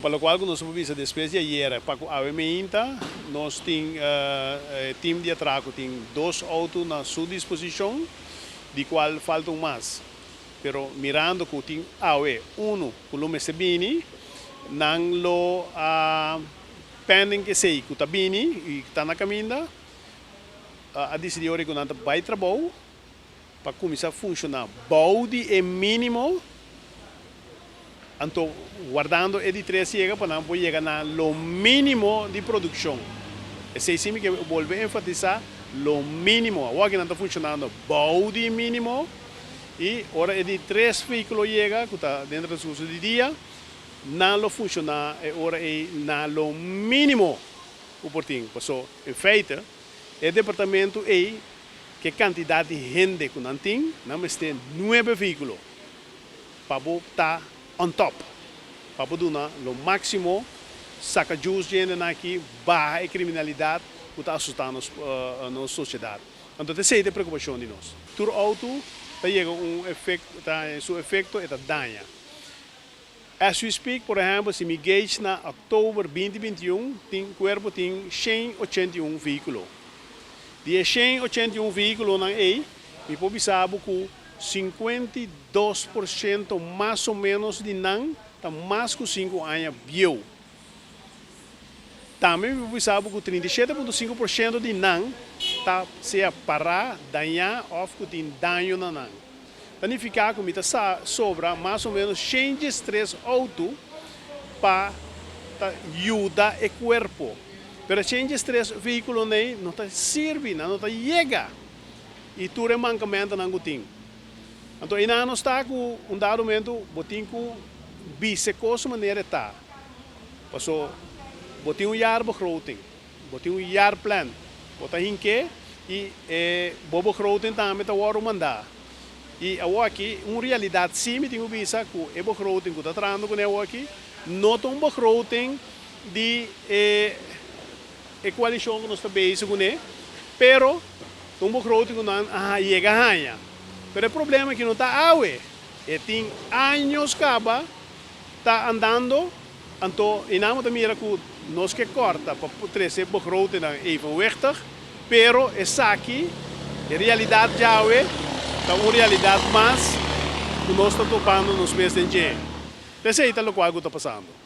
Para o qual nós vamos depois de ayer, para a minta, nós temos time de atraco, tem 2 autos na sua disposição, de qual faltam mais. Pero mirando que tem uno que o me bini, não lo pending que sei que está bini e está na caminho, a decidir que não vai trabalhar para começar a funcionar. Baude é mínimo. Então, guardando e de 3 chega para não chegar na lo mínimo de produção. É assim que eu vou enfatizar lo mínimo. Agora que não está funcionando, baude mínimo. E hora é de 3 veículos chega, que está dentro do curso de dia, não funciona, e hora é na lo mínimo o portinho. Passou, em feito, o departamento é que quantidade de gente que não tem, não tem 9 veículos para estar on top, para poder dar o máximo, saca juros gente aqui, barra a criminalidade que está assustando a nossa sociedade. Então, essa é a preocupação de nós. Todo auto chega efeito, seu efeito é danha. As we speak, por exemplo, se me gauge na outubro 2021, o corpo tem 181 veículos. De 181 veículos na EI, me pode saber que 52% mais ou menos de não está mais que 5 anos viu. Também me sabe que 37,5% de não está se a parar, danhar ou que tem dano na não. Significa que me sobra mais ou menos 103 autos para ajudar o corpo. Mas 103 veículos não servem, não chega. E tudo é mancamento não tem. Então, ainda não está com dado momento, botem com bisecoso maneira tá. Passou, botem jaar begroting, botem jaar plan, botem que e bobo begroting também tá o mandar. E aqui, realidade sim, me tenho visto que é begroting que está tratando com ele aqui, não é um begroting de coalição que nós está bem com ele, pero um begroting que não chega a ganhar. Mas o problema é que não está awe. Tem anos que está andando, então, e não é mira que nós que corta para trazer begroting evenwichtig, pero essa aqui, a realidade já é uma realidade mais que nós estamos topando nos meses de dia. Esse é o que está passando.